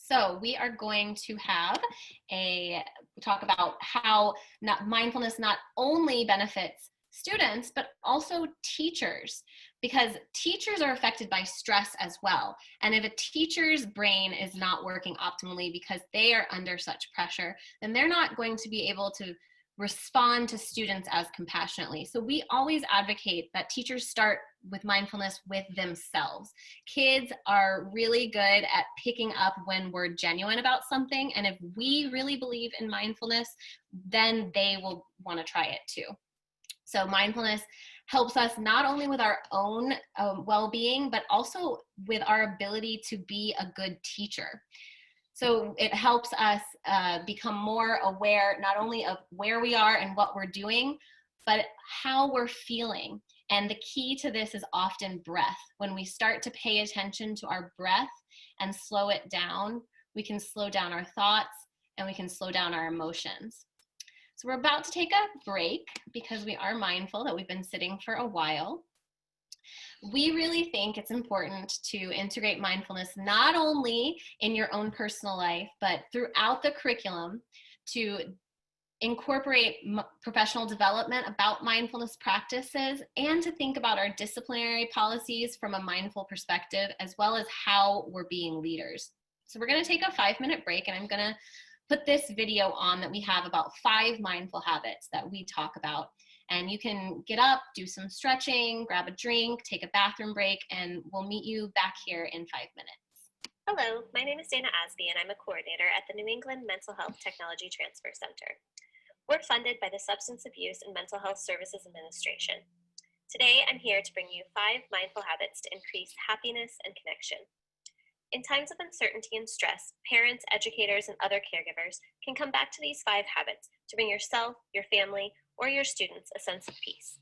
So we are going to have talk about how mindfulness not only benefits students, but also teachers, because teachers are affected by stress as well. And if a teacher's brain is not working optimally because they are under such pressure, then they're not going to be able to respond to students as compassionately. So we always advocate that teachers start with mindfulness with themselves. Kids are really good at picking up when we're genuine about something, and if we really believe in mindfulness, then they will want to try it too. So mindfulness helps us not only with our own well-being, but also with our ability to be a good teacher. So it helps us become more aware not only of where we are and what we're doing, but how we're feeling. And the key to this is often breath. When we start to pay attention to our breath and slow it down, we can slow down our thoughts and we can slow down our emotions. So we're about to take a break because we are mindful that we've been sitting for a while. We really think it's important to integrate mindfulness not only in your own personal life, but throughout the curriculum, to incorporate professional development about mindfulness practices, and to think about our disciplinary policies from a mindful perspective, as well as how we're being leaders. So we're going to take a 5-minute break, and I'm going to put this video on that we have about 5 mindful habits that we talk about. And you can get up, do some stretching, grab a drink, take a bathroom break, and we'll meet you back here in 5 minutes. Hello, my name is Dana Asby, and I'm a coordinator at the New England Mental Health Technology Transfer Center. We're funded by the Substance Abuse and Mental Health Services Administration. Today, I'm here to bring you 5 mindful habits to increase happiness and connection. In times of uncertainty and stress, parents, educators, and other caregivers can come back to these 5 habits to bring yourself, your family, or your students a sense of peace.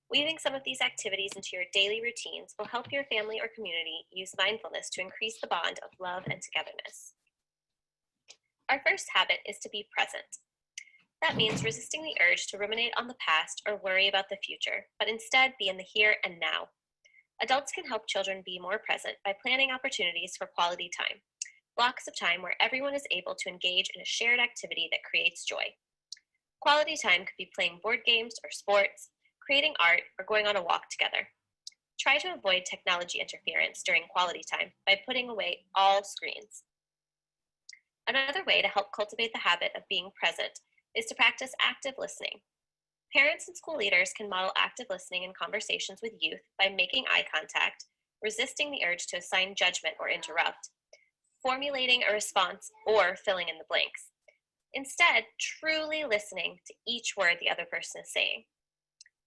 Weaving some of these activities into your daily routines will help your family or community use mindfulness to increase the bond of love and togetherness. Our first habit is to be present. That means resisting the urge to ruminate on the past or worry about the future, but instead be in the here and now. Adults can help children be more present by planning opportunities for quality time, blocks of time where everyone is able to engage in a shared activity that creates joy. Quality time could be playing board games or sports, creating art, or going on a walk together. Try to avoid technology interference during quality time by putting away all screens. Another way to help cultivate the habit of being present is to practice active listening. Parents and school leaders can model active listening in conversations with youth by making eye contact, resisting the urge to assign judgment or interrupt, formulating a response, or filling in the blanks. Instead, truly listening to each word the other person is saying.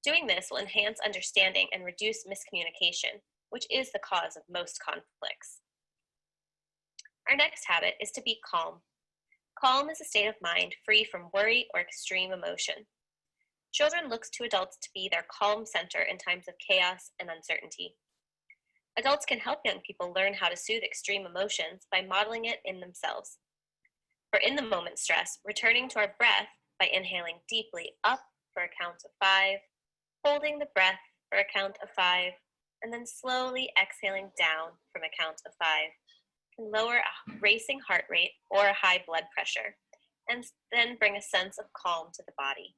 Doing this will enhance understanding and reduce miscommunication, which is the cause of most conflicts. Our next habit is to be calm. Calm is a state of mind free from worry or extreme emotion. Children look to adults to be their calm center in times of chaos and uncertainty. Adults can help young people learn how to soothe extreme emotions by modeling it in themselves. For in-the-moment stress, returning to our breath by inhaling deeply up for a count of 5, holding the breath for a count of 5, and then slowly exhaling down from a count of 5 can lower a racing heart rate or a high blood pressure, and then bring a sense of calm to the body.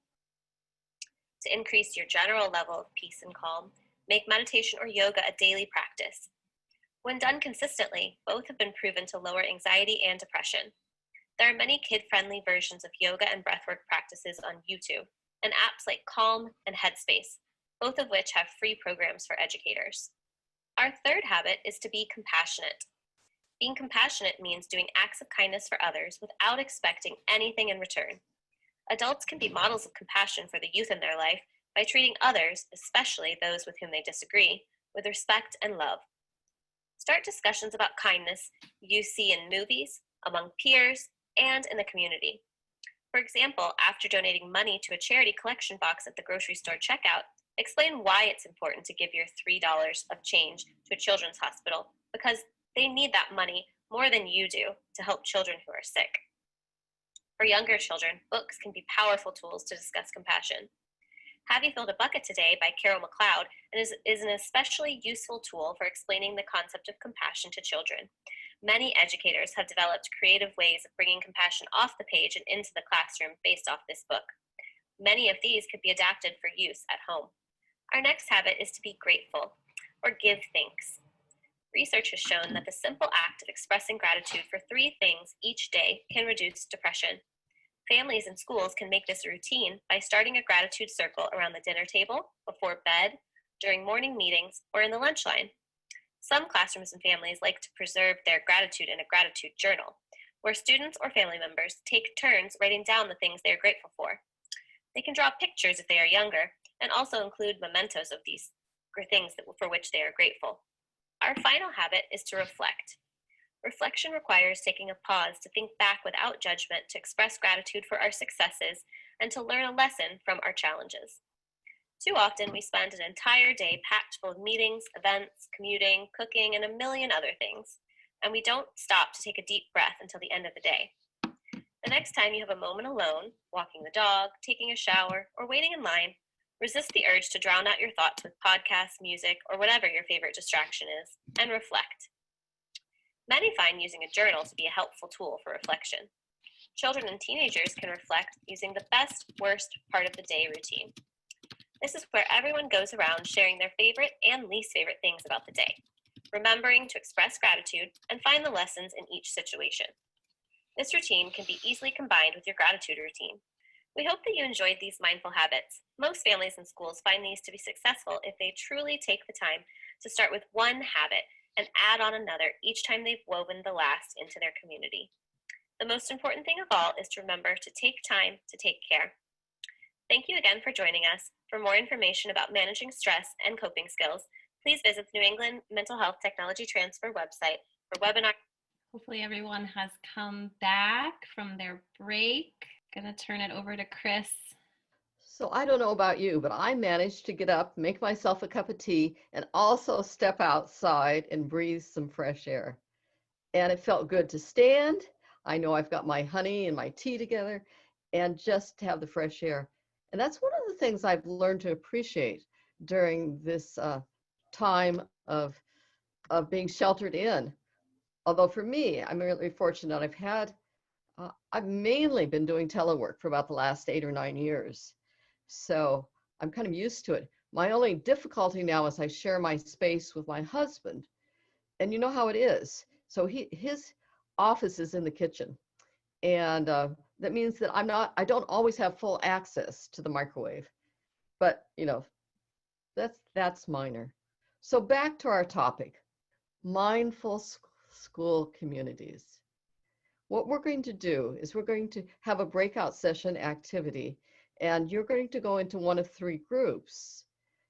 To increase your general level of peace and calm, make meditation or yoga a daily practice. When done consistently, both have been proven to lower anxiety and depression. There are many kid-friendly versions of yoga and breathwork practices on YouTube, and apps like Calm and Headspace, both of which have free programs for educators. Our third habit is to be compassionate. Being compassionate means doing acts of kindness for others without expecting anything in return. Adults can be models of compassion for the youth in their life by treating others, especially those with whom they disagree, with respect and love. Start discussions about kindness you see in movies, among peers, and in the community. For example, after donating money to a charity collection box at the grocery store checkout, explain why it's important to give your $3 of change to a children's hospital, because they need that money more than you do to help children who are sick. For younger children, books can be powerful tools to discuss compassion. Have You Filled a Bucket Today by Carol McLeod is an especially useful tool for explaining the concept of compassion to children. Many educators have developed creative ways of bringing compassion off the page and into the classroom based off this book. Many of these could be adapted for use at home. Our next habit is to be grateful, or give thanks. Research has shown that the simple act of expressing gratitude for 3 things each day can reduce depression. Families and schools can make this a routine by starting a gratitude circle around the dinner table, before bed, during morning meetings, or in the lunch line. Some classrooms and families like to preserve their gratitude in a gratitude journal, where students or family members take turns writing down the things they are grateful for. They can draw pictures if they are younger, and also include mementos of these things for which they are grateful. Our final habit is to reflect. Reflection requires taking a pause to think back without judgment, to express gratitude for our successes, and to learn a lesson from our challenges. Too often, we spend an entire day packed full of meetings, events, commuting, cooking, and a million other things, and we don't stop to take a deep breath until the end of the day. The next time you have a moment alone, walking the dog, taking a shower, or waiting in line, resist the urge to drown out your thoughts with podcasts, music, or whatever your favorite distraction is, and reflect. Many find using a journal to be a helpful tool for reflection. Children and teenagers can reflect using the best, worst part of the day routine. This is where everyone goes around sharing their favorite and least favorite things about the day, remembering to express gratitude and find the lessons in each situation. This routine can be easily combined with your gratitude routine. We hope that you enjoyed these mindful habits. Most families and schools find these to be successful if they truly take the time to start with one habit and add on another each time they've woven the last into their community. The most important thing of all is to remember to take time to take care. Thank you again for joining us. For more information about managing stress and coping skills, please visit the New England Mental Health Technology Transfer website for webinar. Hopefully everyone has come back from their break. Gonna turn it over to Chris. So I don't know about you, but I managed to get up, make myself a cup of tea, and also step outside and breathe some fresh air. And it felt good to stand. I know I've got my honey and my tea together, and just to have the fresh air. And that's one of the things I've learned to appreciate during this time of being sheltered in. Although for me, I'm really fortunate. I've mainly been doing telework for about the last 8 or 9 years. So I'm kind of used to it. My only difficulty now is I share my space with my husband. And you know how it is. So his office is in the kitchen. And that means that I don't always have full access to the microwave. But, that's minor. So back to our topic, mindful school communities. What we're going to do is we're going to have a breakout session activity, and you're going to go into one of 3 groups.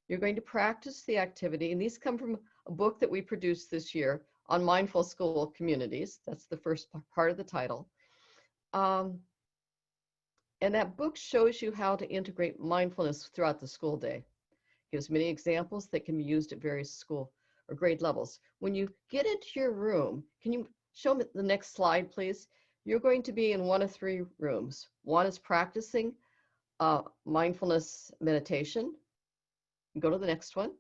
You're going to practice the activity, and these come from a book that we produced this year on mindful school communities. That's the first part of the title. And that book shows you how to integrate mindfulness throughout the school day. It gives many examples that can be used at various school or grade levels. When you get into your room, can you show me the next slide, please? You're going to be in one of 3 rooms. One is practicing mindfulness meditation. Go to the next one.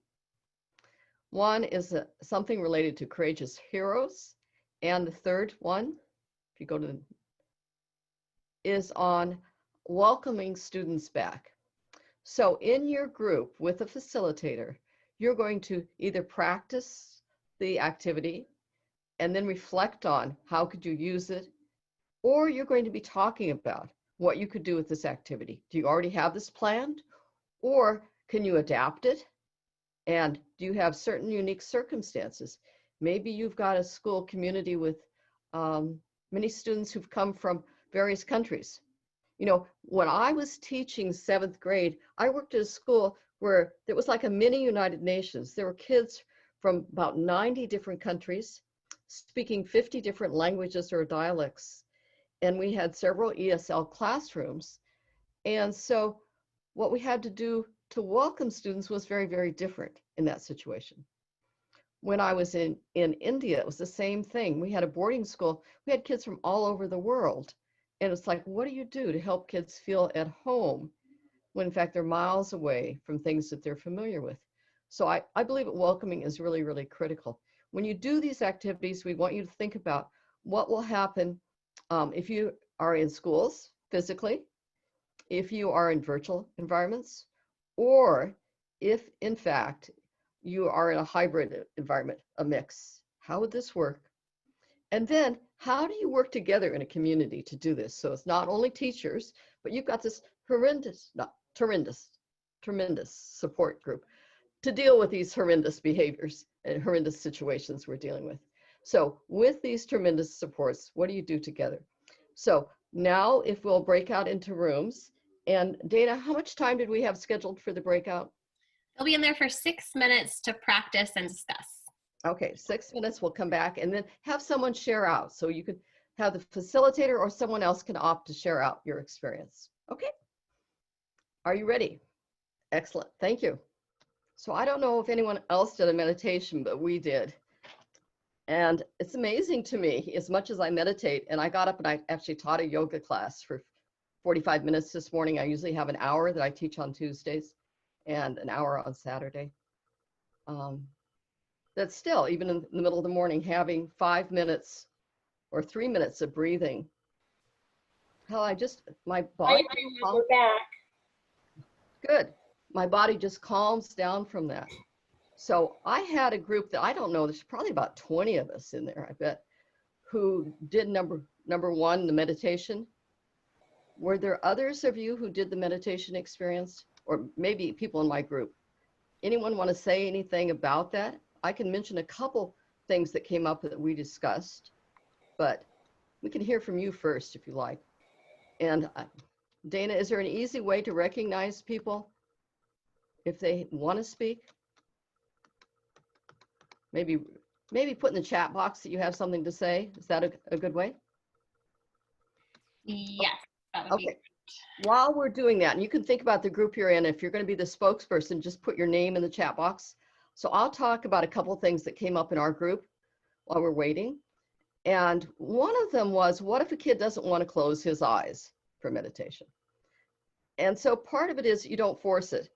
One is something related to courageous heroes. And the third one, if you go to is on welcoming students back. So in your group with a facilitator, you're going to either practice the activity and then reflect on how could you use it, or you're going to be talking about what you could do with this activity. Do you already have this planned, or can you adapt it? And do you have certain unique circumstances? Maybe you've got a school community with many students who've come from various countries. When I was teaching 7th grade, I worked at a school where there was like a mini United Nations. There were kids from about 90 different countries, speaking 50 different languages or dialects. And we had several ESL classrooms. And so what we had to do to welcome students was very, very different in that situation. When I was in India, it was the same thing. We had a boarding school. We had kids from all over the world. And it's like, what do you do to help kids feel at home when in fact they're miles away from things that they're familiar with? So I believe that welcoming is really, really critical. when you do these activities, we want you to think about what will happen if you are in schools physically, if you are in virtual environments, or if in fact you are in a hybrid environment, a mix. How would this work? And then how do you work together in a community to do this? So it's not only teachers, but you've got this tremendous support group to deal with these horrendous behaviors and horrendous situations we're dealing with. So with these tremendous supports, what do you do together? So now if we'll break out into rooms, and Dana, how much time did we have scheduled for the breakout? They'll be in there for 6 minutes to practice and discuss. Okay, 6 minutes, we'll come back and then have someone share out. So you could have the facilitator or someone else can opt to share out your experience. Okay, are you ready? Excellent, thank you. So I don't know if anyone else did a meditation, but we did. And it's amazing to me, as much as I meditate, and I got up and I actually taught a yoga class for 45 minutes this morning. I usually have an hour that I teach on Tuesdays and an hour on Saturday. That still, even in the middle of the morning, having 5 minutes or 3 minutes of breathing. Hell, my body. We're back. Good. My body just calms down from that. So I had a group that I don't know, there's probably about 20 of us in there, I bet, who did number one, the meditation. Were there others of you who did the meditation experience? Or maybe people in my group? Anyone want to say anything about that? I can mention a couple things that came up that we discussed, but we can hear from you first if you like. And Dana, is there an easy way to recognize people if they want to speak? Maybe put in the chat box that you have something to say. Is that a good way? Yes, that would be great. While we're doing that, and you can think about the group you're in, if you're going to be the spokesperson, just put your name in the chat box. So I'll talk about a couple of things that came up in our group while we're waiting. And one of them was, what if a kid doesn't want to close his eyes for meditation? And so part of it is you don't force it.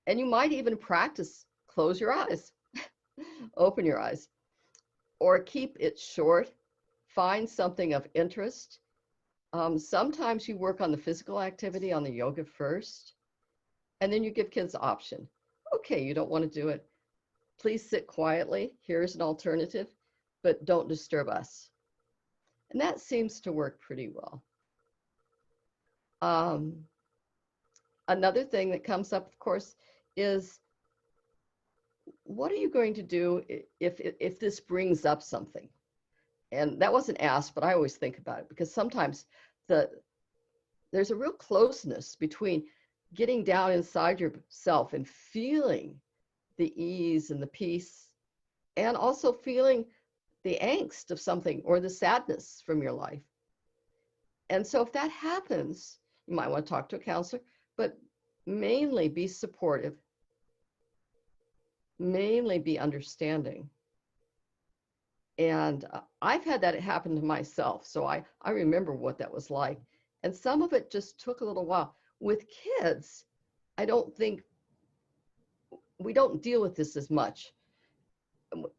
And you might even practice, close your eyes, open your eyes, or keep it short, find something of interest. Sometimes you work on the physical activity, on the yoga first, and then you give kids the option. Okay, you don't want to do it. Please sit quietly. Here's an alternative, but don't disturb us. And that seems to work pretty well. Another thing that comes up, of course, is what are you going to do if this brings up something? And that wasn't asked, but I always think about it because sometimes there's a real closeness between getting down inside yourself and feeling the ease and the peace, and also feeling the angst of something or the sadness from your life. And so if that happens, you might want to talk to a counselor, but mainly be supportive, mainly be understanding. And I've had that happen to myself, so I remember what that was like. And some of it just took a little while. With kids, I don't think, we don't deal with this as much.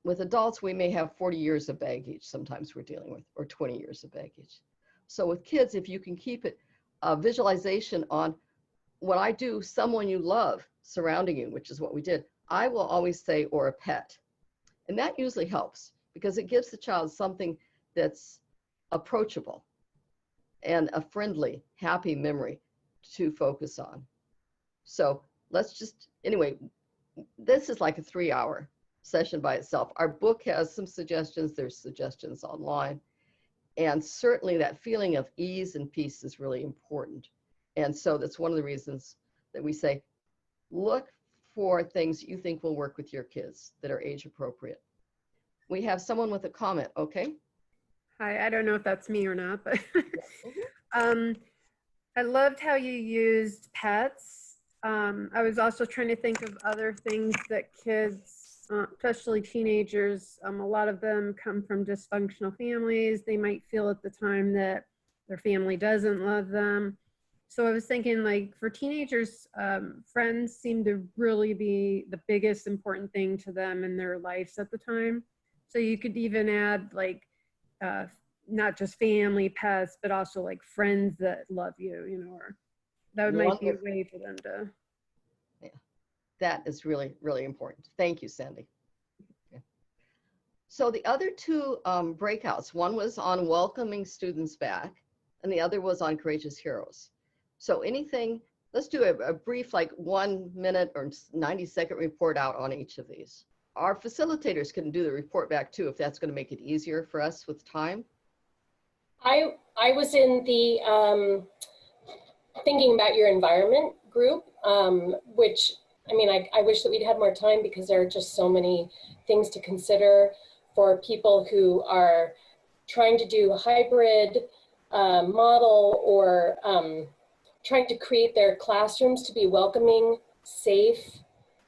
With adults, we may have 40 years of baggage sometimes we're dealing with, or 20 years of baggage. So with kids, if you can keep it a visualization on what I do, someone you love surrounding you, which is what we did, I will always say, or a pet. And that usually helps because it gives the child something that's approachable and a friendly, happy memory to focus on. So let's just, anyway, this is like a 3-hour session by itself. Our book has some suggestions. There's suggestions online. And certainly that feeling of ease and peace is really important. And so that's one of the reasons that we say, look for things you think will work with your kids that are age appropriate. We have someone with a comment, okay? Hi, I don't know if that's me or not, but I loved how you used pets. I was also trying to think of other things that kids, especially teenagers, a lot of them come from dysfunctional families. They might feel at the time that their family doesn't love them. So I was thinking, like, for teenagers, friends seem to really be the biggest important thing to them in their lives at the time. So you could even add like not just family, pets, but also like friends that love you, you know, or that might be a way for them to. Yeah, that is really, really important. Thank you, Sandy. Okay. So the other two breakouts, one was on welcoming students back, and the other was on courageous heroes. So anything, let's do a brief, like 1 minute or 90-second report out on each of these. Our facilitators can do the report back too, if that's going to make it easier for us with time. I was in the thinking about your environment group, which, I mean, I wish that we'd had more time because there are just so many things to consider for people who are trying to do a hybrid model, or trying to create their classrooms to be welcoming, safe,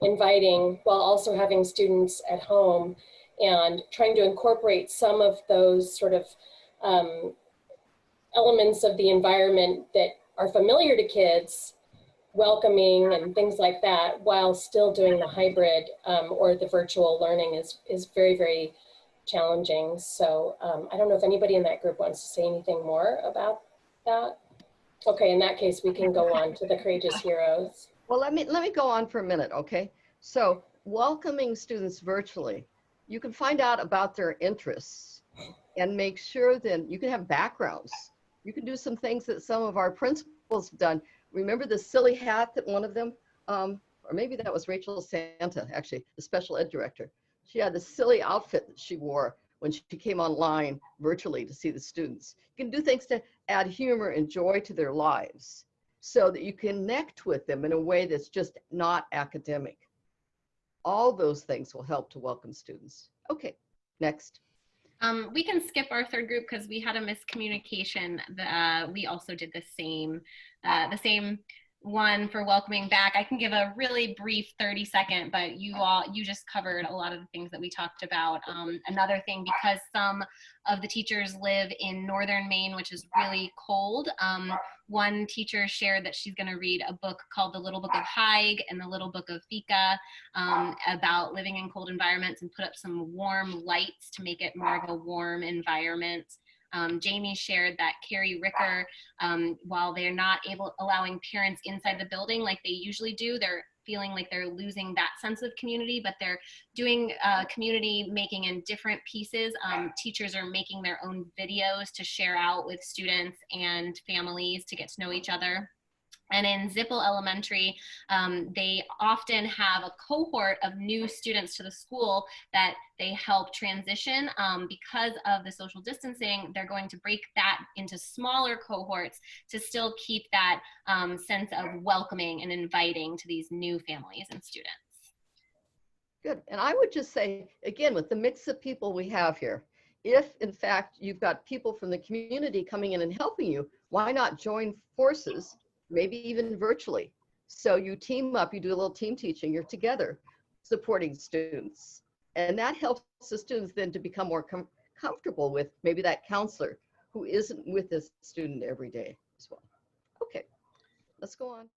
inviting, while also having students at home, and trying to incorporate some of those sort of elements of the environment that are familiar to kids, welcoming and things like that, while still doing the hybrid or the virtual learning is very, very challenging. So I don't know if anybody in that group wants to say anything more about that. Okay, in that case, we can go on to the courageous heroes. Well, let me go on for a minute, okay? So welcoming students virtually, you can find out about their interests and make sure that you can have backgrounds. You can do some things that some of our principals have done. Remember the silly hat that one of them, or maybe that was Rachel Santa, actually, the special ed director. She had this silly outfit that she wore when she came online virtually to see the students. You can do things to add humor and joy to their lives so that you connect with them in a way that's just not academic. All those things will help to welcome students. Okay, next. We can skip our third group because we had a miscommunication. We also did the same one for welcoming back. I can give a really brief 30-second, but you just covered a lot of the things that we talked about. Another thing, because some of the teachers live in northern Maine, which is really cold, one teacher shared that she's going to read a book called The Little Book of Haig and The Little Book of Fika, about living in cold environments, and put up some warm lights to make it more of a warm environment. Jamie shared that Carrie Ricker, while they're not allowing parents inside the building like they usually do, they're feeling like they're losing that sense of community, but they're doing community making in different pieces. Teachers are making their own videos to share out with students and families to get to know each other. And in Zippel Elementary, they often have a cohort of new students to the school that they help transition. Because of the social distancing, they're going to break that into smaller cohorts to still keep that sense of welcoming and inviting to these new families and students. Good. And I would just say, again, with the mix of people we have here, if in fact you've got people from the community coming in and helping you, why not join forces? Maybe even virtually. So you team up, you do a little team teaching, you're together supporting students. And that helps the students then to become more comfortable with maybe that counselor who isn't with this student every day as well. Okay, let's go on.